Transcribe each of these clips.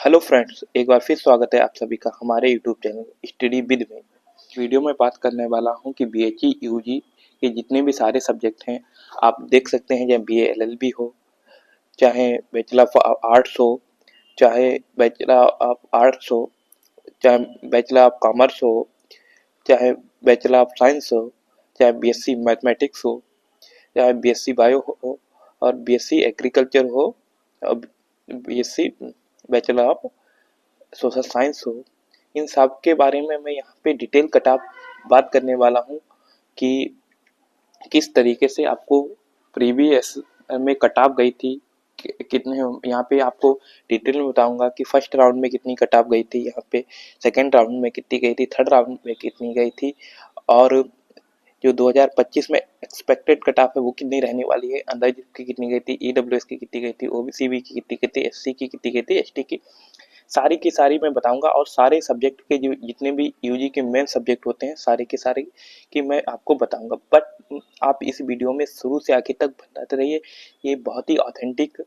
Hello friends, एक बार फिर स्वागत है आप सभी का हमारे यूट्यूब चैनल स्टडी विद में। वीडियो में बात करने वाला हूं कि बीएचई यूजी के जितने भी सारे सब्जेक्ट हैं आप देख सकते हैं, चाहे बीए एलएलबी हो, चाहे बैचलर ऑफ आर्ट्स हो, चाहे बैचलर ऑफ आर्ट्स हो, चाहे बैचलर ऑफ कॉमर्स हो, चाहे बैचलर ऑफ साइंस हो, चाहे बीएससी मैथमेटिक्स हो, चाहे बीएससी बायो हो और बीएससी एग्रीकल्चर हो और BSc bachelor of social science हो। इन सब के बारे में मैं यहाँ पे डिटेल कटाप बात करने वाला हूँ कि किस तरीके से आपको प्रीवियस में कटाप गई थी, कितने यहाँ पे आपको डिटेल में बताऊंगा कि फर्स्ट राउंड में कितनी कटाप गई थी, यहाँ पे सेकेंड राउंड में कितनी गई थी, थर्ड राउंड में कितनी गई थी और जो 2025 में एक्सपेक्टेड कट ऑफ है वो कितनी रहने वाली है, अंदाज की कितनी गई थी, ईडब्ल्यूएस की कितनी गई थी, ओबीसी की कितनी गई थी, एससी की कितनी गई थी, एसटी की सारी की सारी मैं बताऊंगा। और सारे सब्जेक्ट के जो जितने भी यूजी के मेन सब्जेक्ट होते हैं सारे के सारे कि मैं आपको बताऊंगा। बट आप इस वीडियो में शुरू से आखिर तक बताते रहिए। ये बहुत ही ऑथेंटिक,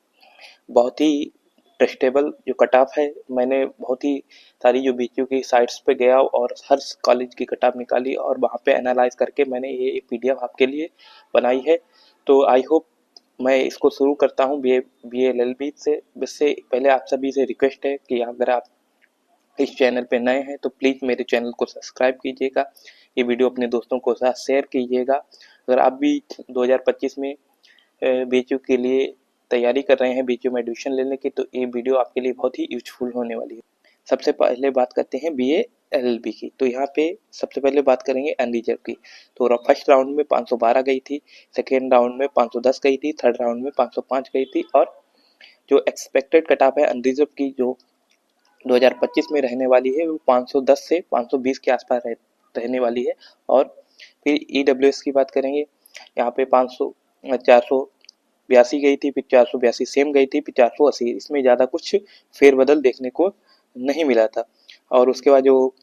बहुत ही ट्रस्टेबल जो कट ऑफ है, मैंने बहुत ही सारी जो बीचू की साइट्स पे गया और हर कॉलेज की कट ऑफ निकाली और वहाँ पे एनालाइज करके मैंने ये एक पीडीएफ आपके लिए बनाई है। तो आई होप मैं इसको शुरू करता हूँ बी एल एल बी से। इससे पहले आप सभी से रिक्वेस्ट है कि अगर आप इस चैनल पे नए हैं तो प्लीज़ मेरे चैनल को सब्सक्राइब कीजिएगा, ये वीडियो अपने दोस्तों को साथ शेयर कीजिएगा। अगर आप भी 2025 में बीएचयू के लिए तैयारी कर रहे हैं, बीएचयू में एडमिशन लेने की, तो ये वीडियो आपके लिए बहुत ही यूजफुल होने वाली है। सबसे पहले बात करते हैं बीए एलएलबी की। तो यहाँ पे सबसे पहले बात करेंगे अनरिजर्व की। तो फर्स्ट राउंड में 512 गई थी, सेकेंड राउंड में 510 गई थी, थर्ड राउंड में 505 गई थी और जो एक्सपेक्टेड कट ऑफ है अनरिजर्व की जो 2025 में रहने वाली है वो 510 से 520 के आसपास रहने वाली है। और फिर ईडब्ल्यूएस की बात करेंगे, यहाँ पे 482 गई थी, फिर 482 सेम गई थी, फिर 480, इसमें ज़्यादा कुछ फेरबदल देखने को नहीं मिला था। और उसके बाद जो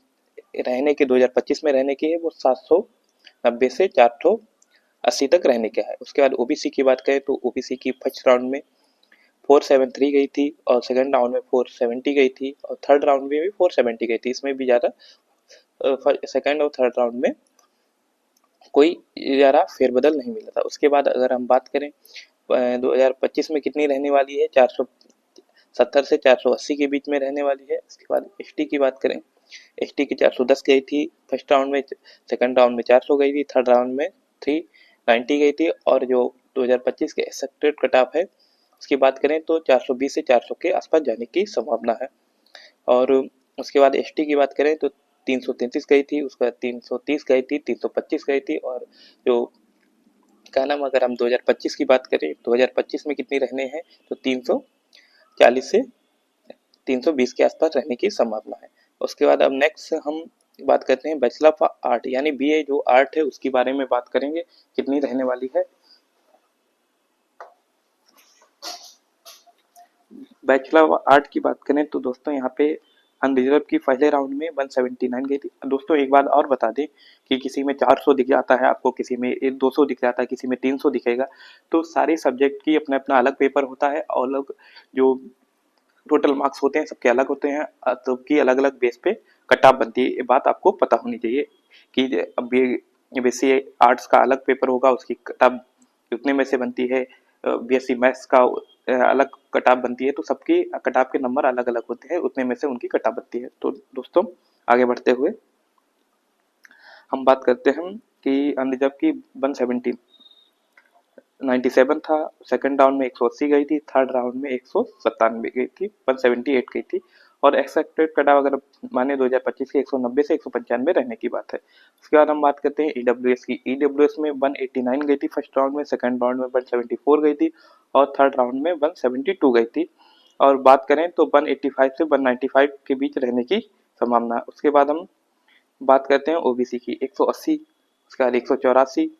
रहने के 2025 में रहने की है वो 790 से 480 तक रहने का है। उसके बाद ओबीसी की बात करें तो ओबीसी की फर्स्ट राउंड में 473 गई थी और सेकंड राउंड में 470 गई थी और थर्ड राउंड में भी 470 गई थी। इसमें भी ज़्यादा सेकंड और थर्ड राउंड में कोई ज़्यादा फेरबदल नहीं मिला था। उसके बाद अगर हम बात करें 2025 में कितनी रहने वाली है, 470 से 480 के बीच में रहने वाली है। उसके बाद एसटी की बात करें, एसटी की 410 गई थी फर्स्ट राउंड में, सेकंड राउंड में 400 गई थी, थर्ड राउंड में 390 गई थी और जो 2025 के एक्सपेक्टेड कट ऑफ है उसकी बात करें तो 420 से 400 के आसपास जाने की संभावना है। और उसके बाद एसटी की बात करें तो 333 गई थी, उसका 330 गई थी, 325 गई थी और जो क्या नाम, अगर हम 2025 की बात करें 2025 में कितनी रहने हैं तो 340 से 320 के आसपास रहने की संभावना है। उसके बाद अब नेक्स्ट हम बात करते हैं बैचलर ऑफ आर्ट यानी बीए जो आर्ट है उसके बारे में बात करेंगे कितनी रहने वाली है। बैचलर ऑफ आर्ट की बात करें तो दोस्तों यहाँ पे अनरिजर्व की पहले राउंड में 179 गई थी। दोस्तों एक बात और बता दें कि किसी में 400 दिख जाता है आपको, किसी में 200 दिख जाता है, किसी में 300 दिखेगा। तो सारे सब्जेक्ट की अपना अपना अलग पेपर होता है और अलग जो टोटल मार्क्स होते हैं सबके अलग होते हैं, सबकी अलग अलग बेस पे कट ऑफ बनती है। ये बात आपको पता होनी चाहिए कि अब ये बीएससी आर्ट्स का अलग पेपर होगा, उसकी कट ऑफ उतने में से बनती है, बीएससी मैथ्स का अलग कट ऑफ बनती है। तो सबकी कट ऑफ के नंबर अलग अलग होते हैं, उतने में से उनकी कट ऑफ बनती है। तो दोस्तों आगे बढ़ते हुए हम बात करते हैं कि अनरिजर्व की 197 था, सेकंड राउंड में 180 गई थी, थर्ड राउंड में 197 गई थी, 178 गई थी और एक्सपेक्टेड कट ऑफ अगर माने 2025 के 190 से 195 रहने की बात है। उसके बाद हम बात करते हैं ईडब्ल्यूएस की। ईडब्ल्यूएस में 189 गई थी फर्स्ट राउंड में, सेकंड राउंड में 174 गई थी और थर्ड राउंड में 172 गई थी। और बात करें तो 185 से 195 के बीच रहने की संभावना। उसके बाद हम बात करते हैं ओबीसी की, 180, उसके बाद 184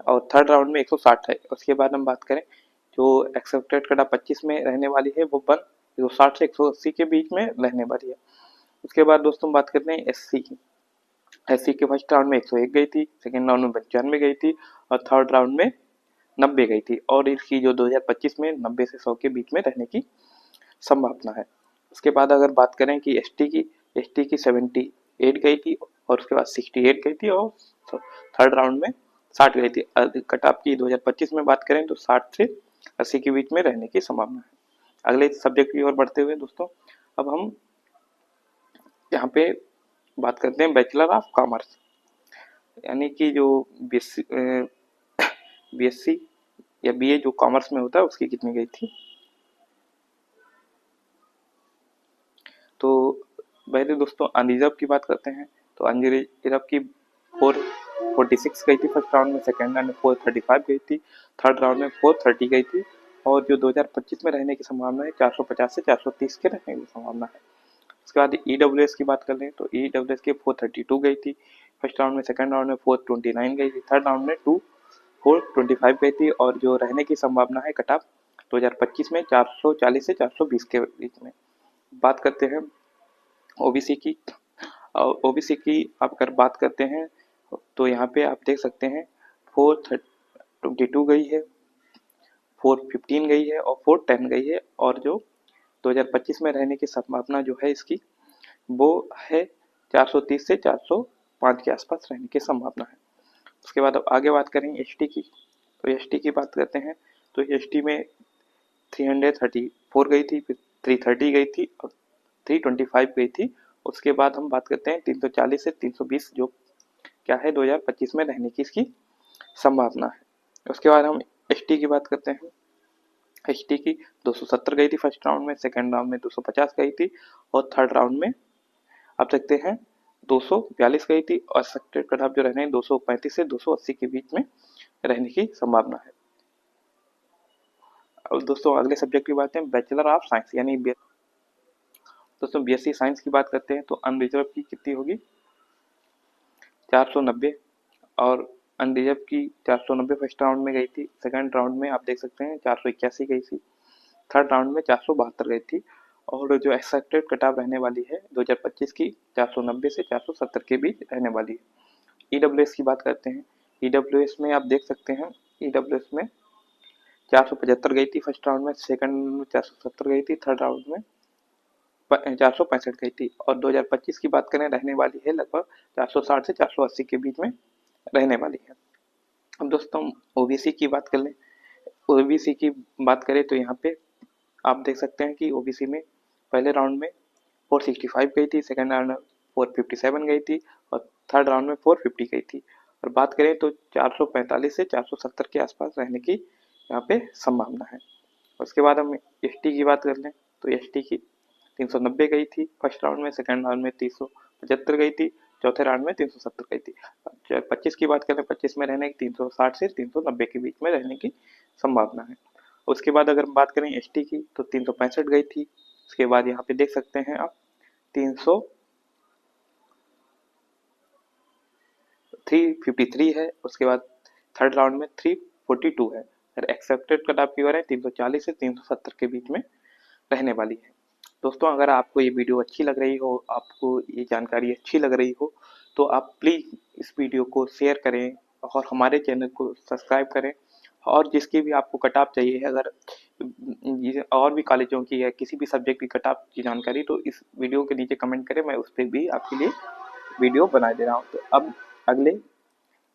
और थर्ड राउंड में 160 है। उसके बाद हम बात करें जो एक्सेप्टेड कटा 25 में रहने वाली है वो 160 से 180 के बीच में रहने वाली है। उसके बाद दोस्तों बात करते हैं एससी की। एससी के फर्स्ट राउंड में 101 गई थी, सेकेंड राउंड में 95 गई थी और थर्ड राउंड में 90 गई थी और इसकी जो 2025 में 90 से 100 के बीच में रहने की संभावना है। उसके बाद अगर बात करें कि एसटी की 78 गई थी और उसके बाद 68 गई थी और थर्ड राउंड में 60 गई थी। कट ऑफ की 2025 में बात करें तो 60 से 80 के बीच में रहने की संभावना है। अगले सब्जेक्ट की ओर बढ़ते हुए दोस्तों, अब हम यहाँ पे बात करते हैं बैचलर ऑफ कॉमर्स, यानी कि जो बीएससी या बीए जो कॉमर्स में होता है उसकी कितनी गई थी। तो पहले दोस्तों अनरिजर्व की बात करते हैं। तो अनरिजर्व की 446 गई थी फर्स्ट राउंड में, सेकेंड राउंड में 435 गई थी, थर्ड राउंड में 430 गई थी और जो 2025 में रहने की संभावना है 450 से 430 के रहने की संभावना है। उसके बाद ईडब्ल्यूएस की बात कर लें तो ईडब्ल्यूएस की 432 गई थी फर्स्ट राउंड में, सेकेंड राउंड में 429 गई थी, थर्ड राउंड में 425 गई थी और जो रहने की संभावना है कट ऑफ 2025 में 440 से 420 के बीच में। बात करते हैं ओबीसी की। ओबीसी की आप अगर बात करते हैं तो यहाँ पे आप देख सकते हैं 422 गई है, 415 गई है और 410 गई है और जो 2025 में रहने की संभावना जो है इसकी वो है 430 से 405 के आसपास रहने की संभावना है। उसके बाद अब आगे बात करें एसटी की। तो एसटी की बात करते हैं तो एसटी में 334 गई थी, फिर 330 गई थी और 325 गई थी। उसके बाद हम बात करते हैं 340 से 320 जो क्या है 2025 में रहने की इसकी संभावना है। उसके बाद हम एसटी की बात करते हैं। एसटी की 270 गई थी फर्स्ट राउंड में, सेकेंड राउंड में 250 गई थी और थर्ड राउंड में आप सकते हैं 242 गई थी और एक्सपेक्टेड कट ऑफ जो रहने 235 से 280 के बीच में रहने की संभावना है। अब दोस्तों अगले सब्जेक्ट की बात है बैचलर ऑफ साइंस यानी दोस्तों बीएससी साइंस की बात करते हैं तो अनरिजर्व की कितनी होगी 490 और अनरिजर्व की 490 फर्स्ट राउंड में गई थी, सेकंड राउंड में आप देख सकते हैं 481 गई थी, थर्ड राउंड में 472 गई थी और जो एक्सपेक्टेड कट ऑफ रहने वाली है 2025 की 490 से 470 के बीच रहने वाली है। ईडब्ल्यूएस की बात करते हैं। ईडब्ल्यूएस में आप देख सकते हैं ईडब्ल्यूएस में 475 गई थी फर्स्ट राउंड में, सेकंड में 470 गई थी, थर्ड राउंड में 465 गई थी और 2025 की बात करें रहने वाली है लगभग 460 से 480 के बीच में रहने वाली है। अब दोस्तों ओबीसी की बात कर लें। ओबीसी की बात करें तो यहाँ पे आप देख सकते हैं कि ओबीसी में पहले राउंड में 465 गई थी, सेकंड राउंड में 457 गई थी और थर्ड राउंड में 450 गई थी और बात करें तो 445 से 470 के आसपास रहने की यहाँ पे संभावना है। उसके बाद हम एसटी की बात कर लें तो एसटी की 390 गई थी फर्स्ट राउंड में, सेकंड राउंड में 375 गई थी, चौथे राउंड में 370 गई थी। 25 की बात करें 25 में रहने की 360 से 390 के बीच में रहने की संभावना है। उसके बाद अगर बात करें एसटी की तो 365 गई थी। उसके बाद यहाँ पे देख सकते हैं आप 353 है। उसके बाद थर्ड राउंड में 342 है और एक्सेप्टेड कट ऑफ की ओर है 340 से 370 के बीच में रहने वाली है। दोस्तों अगर आपको ये वीडियो अच्छी लग रही हो, आपको ये जानकारी अच्छी लग रही हो तो आप प्लीज़ इस वीडियो को शेयर करें और हमारे चैनल को सब्सक्राइब करें और जिसकी भी आपको कट ऑफ चाहिए है, अगर और भी कॉलेजों की या किसी भी सब्जेक्ट की कट ऑफ की जानकारी तो इस वीडियो के नीचे कमेंट करें, मैं उस पर भी आपके लिए वीडियो बना दे रहा हूँ। तो अब अगले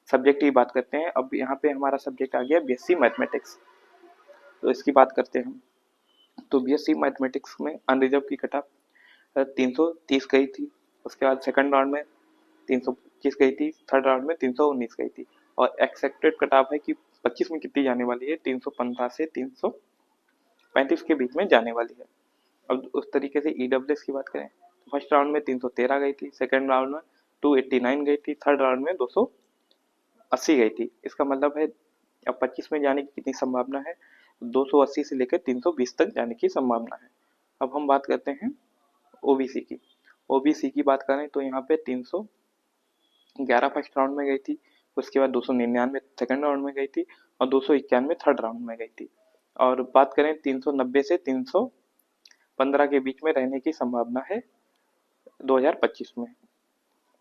सब्जेक्ट की बात करते हैं। अब यहाँ पे हमारा सब्जेक्ट आ गया बीएससी मैथमेटिक्स, तो इसकी बात करते हैं। तो बीएससी मैथमेटिक्स में अनरिजर्व की कट ऑफ 330 गई थी। उसके बाद सेकंड राउंड में 325 गई थी, थर्ड राउंड में 319 गई थी और एक्सेप्टेड कट ऑफ है कि 25 में कितनी जाने वाली है 315 से 335 के बीच में जाने वाली है। अब उस तरीके से ईडब्ल्यूएस की बात करें तो फर्स्ट राउंड में 313 गई थी, सेकंड राउंड में 289 गई थी, थर्ड राउंड में 280 गई थी। इसका मतलब है अब 25 में जाने की कितनी संभावना है 280 से लेकर 320 तक जाने की संभावना है। अब हम बात करते हैं ओबीसी की। ओबीसी की बात करें तो यहाँ पे 311 फर्स्ट राउंड में गई थी, उसके बाद 299 सेकंड राउंड में गई थी और 291 थर्ड राउंड में गई थी और बात करें 390 से 315 के बीच में रहने की संभावना है 2025 में।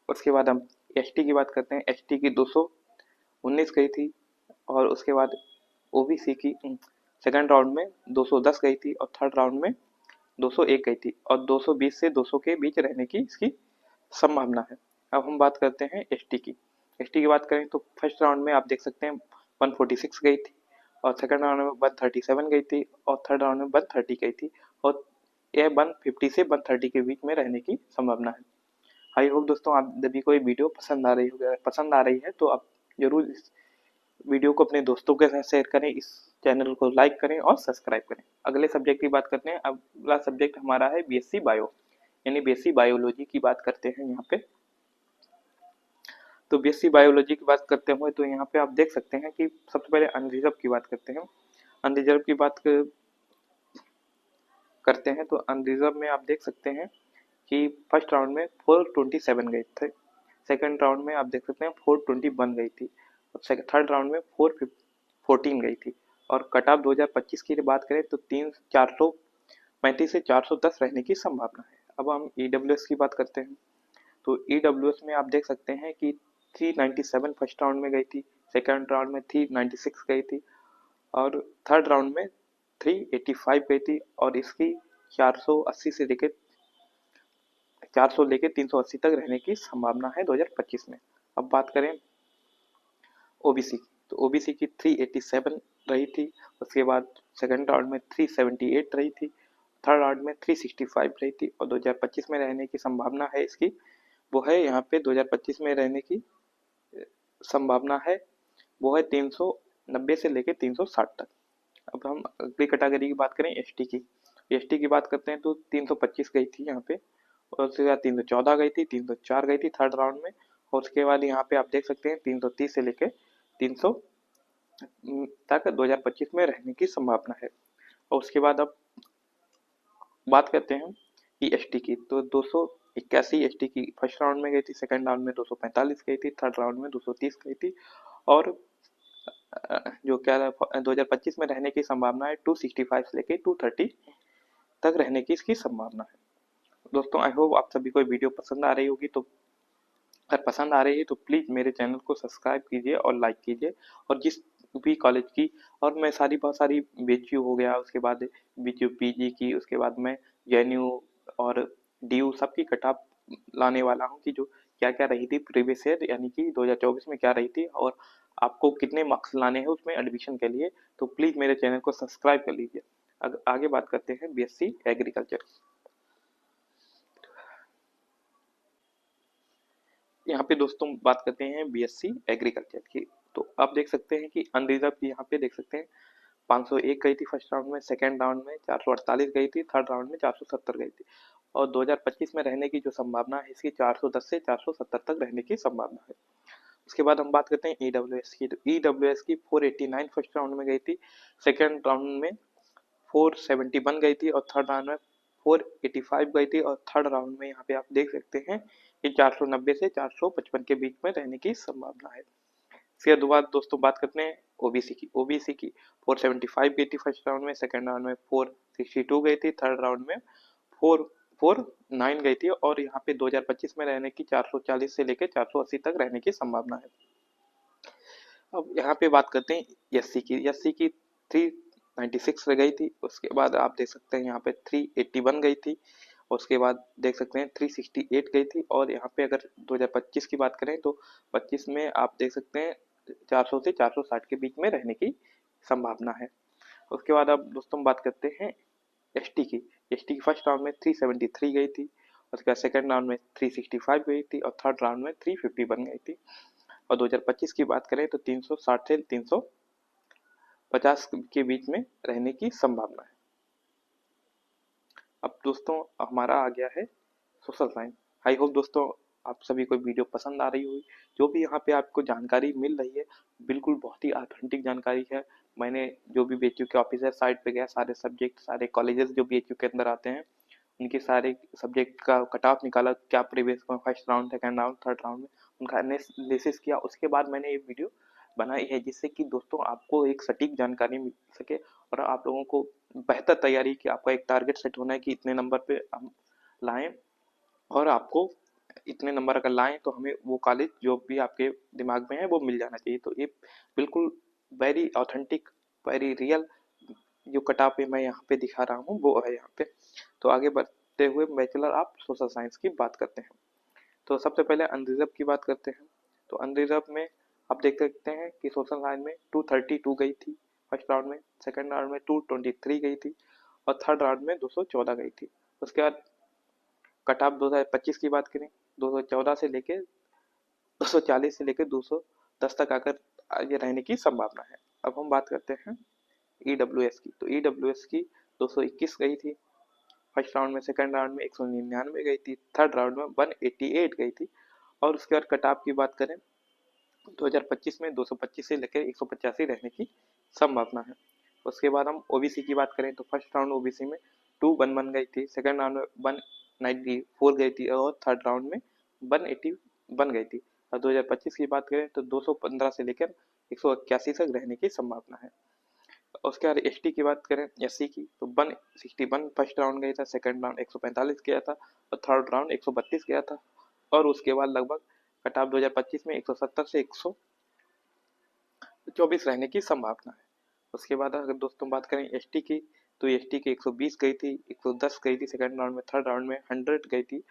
उसके बाद हम एसटी की बात करते हैं। एसटी की 219 गई थी और उसके बाद ओबीसी की सेकंड राउंड में 210 गई थी और थर्ड राउंड में 201 गई थी और 220 से 200 के बीच रहने की इसकी संभावना है। अब हम बात करते हैं एसटी की। एसटी की बात करें तो फर्स्ट राउंड में आप देख सकते हैं 146 गई थी और सेकंड राउंड में 137 गई थी और थर्ड राउंड में 130 गई थी और यह 150 से 130 के बीच में रहने की संभावना है। आई होप दोस्तों आप सभी को ये वीडियो पसंद आ रही होगी। पसंद आ रही है तो आप जरूर इस वीडियो को अपने दोस्तों के साथ शेयर करें, इस चैनल को लाइक करें और सब्सक्राइब करें। अगले सब्जेक्ट की बात करते हैं। अगला सब्जेक्ट हमारा है बीएससी बायो यानी बीएससी बायोलॉजी की बात करते हैं यहाँ पे। तो बीएससी बायोलॉजी की बात करते हुए तो यहाँ पे आप देख सकते हैं कि सबसे पहले अनरिजर्व की बात करते हैं। अनरिजर्व की बात करते हैं तो अनरिजर्व में आप देख सकते हैं कि फर्स्ट राउंड में 427 गए थे, सेकंड राउंड में आप देख सकते हैं 421 गई थी और थर्ड राउंड में 414 गई थी और कट ऑफ 2025 की बात करें तो 435 से 410 रहने की संभावना है। अब हम ईडब्ल्यूएस की बात करते हैं तो ईडब्ल्यूएस में आप देख सकते हैं कि 397 फर्स्ट राउंड में गई थी, सेकंड राउंड में 396 गई थी और थर्ड राउंड में 385 गई थी और इसकी 480 से लेकर 400 लेके 380 तक रहने की संभावना है 2025 में। अब बात करें ओबीसी की तो ओबीसी की 387 रही थी, उसके बाद सेकंड राउंड में 378 रही थी, थर्ड राउंड में 365 रही थी और 2025 में रहने की संभावना है इसकी वो है यहाँ पे 2025 में रहने की संभावना है वो है 390 से लेके 360 तक। अब हम अगली कैटेगरी की बात करें एसटी की। एसटी की बात करते हैं तो 325 गई थी यहाँ पे और उसके बाद 314 गई थी, 304 गई थी थर्ड राउंड में और उसके बाद यहाँ पे आप देख सकते हैं 330 से लेके 300 तक 2025 में रहने की संभावना है। और उसके बाद अब बात करते हैं कि एसटी की तो 281 एसटी की फर्स्ट राउंड में गई थी, सेकंड राउंड में 245 गई थी, थर्ड राउंड में 230 गई थी और जो क्या 2025 में रहने की संभावना है 265 से लेके 230 तक रहने की इसकी संभावना है। दोस्तों आई होप आप सभी को वीडियो पसंद आ रही होगी, तो अगर पसंद आ रही है तो प्लीज़ मेरे चैनल को सब्सक्राइब कीजिए और लाइक कीजिए और जिस भी कॉलेज की और मैं बहुत सारी बीएचयू हो गया, उसके बाद बीएचयू पीजी की, उसके बाद मैं जेएनयू और डीयू सबकी कटऑफ लाने वाला हूं कि जो क्या क्या रही थी प्रीवियस ईयर यानी कि 2024 में क्या रही थी और आपको कितने मार्क्स लाने हैं उसमें एडमिशन के लिए। तो प्लीज़ मेरे चैनल को सब्सक्राइब कर लीजिए। आगे बात करते हैं बीएससी एग्रीकल्चर। यहाँ पे दोस्तों बात करते हैं बीएससी एग्रीकल्चर की। तो आप देख सकते हैं कि अनरिजर्व की यहाँ पे देख सकते हैं 501 गई थी फर्स्ट राउंड में, सेकंड राउंड में 448 गई थी, थर्ड राउंड में 470 गई थी और 2025 में रहने की जो संभावना है इसकी 410 से 470 तक रहने की संभावना है। उसके बाद हम बात करते हैं ईडब्ल्यूएस की। तो ईडब्ल्यूएस की 489 फर्स्ट राउंड में गई थी, सेकेंड राउंड में 471 गई थी और थर्ड राउंड में 485 गई थी और थर्ड राउंड में यहाँ पे आप देख सकते हैं कि 490 से 455 के बीच में रहने की संभावना है। फिर दोबारा दोस्तों बात करते हैं ओबीसी की। ओबीसी की 475 गई थी फर्स्ट राउंड में, सेकंड राउंड में 462 गई थी, थर्ड राउंड में 449 गई थी और यहाँ पे 2025 में रहने की 440 से लेकर 480 तक रहने की संभावना है। अब यहाँ पे बात करते हैं एससी की। एससी की 396 गई थी, उसके बाद आप देख सकते हैं यहाँ पे 381 गई थी, उसके बाद देख सकते हैं 368 गई थी और यहाँ पे अगर 2025 की बात करें तो 25 में आप देख सकते हैं 400 से 460 के बीच में रहने की संभावना है। उसके बाद अब दोस्तों बात करते हैं एसटी की। एसटी की फर्स्ट राउंड में 373 गई थी, उसके बाद सेकंड राउंड में 365 गई थी और थर्ड राउंड में 351 गई थी और 2025 की बात करें तो 360 से 350 के बीच में रहने की संभावना है। अब दोस्तों हमारा आ गया है सोशल साइंस। आई होप दोस्तों आप सभी को वीडियो पसंद आ रही होगी। जो भी यहाँ पे आपको जानकारी मिल रही है बिल्कुल बहुत ही ऑथेंटिक जानकारी है। मैंने जो भी बीएचयू के ऑफिशियल साइट पे गया, सारे सब्जेक्ट सारे कॉलेजेस जो बीएचयू के अंदर आते हैं उनके सारे सब्जेक्ट का कट ऑफ निकाला, क्या previous first round, second round, third round में उनका एनालिसिस किया, उसके बाद मैंने ये वीडियो बनाई है जिससे कि दोस्तों आपको एक सटीक जानकारी मिल सके और आप लोगों को बेहतर तैयारी कि आपका एक टारगेट सेट होना है कि इतने नंबर पे हम लाएं और आपको इतने नंबर अगर लाएं तो हमें वो कॉलेज जो भी आपके दिमाग में है वो मिल जाना चाहिए। तो ये बिल्कुल वेरी ऑथेंटिक वेरी रियल जो कट ऑफ मैं यहाँ पे दिखा रहा हूँ वो है यहाँ पे। तो आगे बढ़ते हुए बैचलर ऑफ सोशल साइंस की बात करते हैं। तो सबसे पहले अनरिजर्व की बात करते हैं। तो अनरिजर्व में आप देख सकते हैं कि सोशल साइंस में 232 गई थी फर्स्ट राउंड में, सेकंड राउंड में 223 गई थी और थर्ड राउंड में 214 गई थी। उसके बाद कट ऑफ 2025 की बात करें, 214 से लेके 240 से लेकर 210 तक आकर आगे रहने की संभावना है। अब हम बात करते हैं ईडब्ल्यूएस की। तो ईडब्ल्यूएस की 221 गई थी फर्स्ट राउंड में, सेकंड राउंड में 199 गई थी, थर्ड राउंड में 188 गई थी। और उसके बाद कट ऑफ की बात करें 2025 में 225 से लेकर 185 रहने की संभावना है। उसके बाद हम ओबीसी की बात करें तो फर्स्ट राउंड ओबीसी में 211 गई थी, सेकंड राउंड में 194 गई थी और थर्ड राउंड में 181 गई थी। और 2025 की बात करें तो 215 से लेकर 181 तक रहने की संभावना है। उसके बाद एसटी की बात करें एससी की तो 161 फर्स्ट राउंड गया था, सेकंड राउंड 145 गया था और थर्ड राउंड 132 गया था। और उसके बाद लगभग कट ऑफ 2025 में 170 से 124 रहने की संभावना है। उसके बाद अगर दोस्तों बात करें एसटी की तो एसटी की 120 गई थी, 110 गई थी सेकंड राउंड में, थर्ड राउंड में 100 गई थी।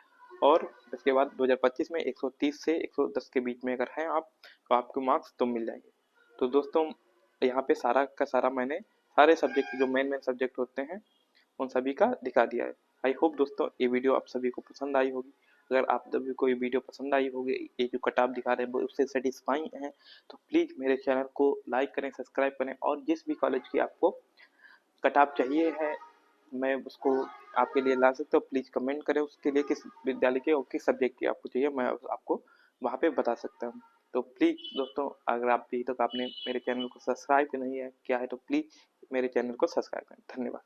और उसके बाद 2025 में 130 से 110 के बीच में अगर हैं आप तो आपको मार्क्स तो मिल जाएंगे। तो दोस्तों यहाँ पे सारा का सारा मैंने सारे सब्जेक्ट जो मेन सब्जेक्ट होते हैं उन सभी का दिखा दिया है। आई होप दोस्तों ये वीडियो आप सभी को पसंद आई होगी। अगर आप सभी को ये वीडियो पसंद आई होगी, ये जो कट ऑफ दिखा रहे हैं वो उससे सेटिस्फाई हैं तो प्लीज़ मेरे चैनल को लाइक करें, सब्सक्राइब करें और जिस भी कॉलेज की आपको कट ऑफ चाहिए है मैं उसको आपके लिए ला सकता हूँ। प्लीज़ कमेंट करें उसके लिए किस विद्यालय के और किस सब्जेक्ट की आपको चाहिए, मैं आपको वहाँ पे बता सकता हूँ। तो प्लीज़ दोस्तों अगर आप अभी तक आपने मेरे चैनल को सब्सक्राइब नहीं है किया है तो प्लीज़ मेरे चैनल को सब्सक्राइब करें। धन्यवाद।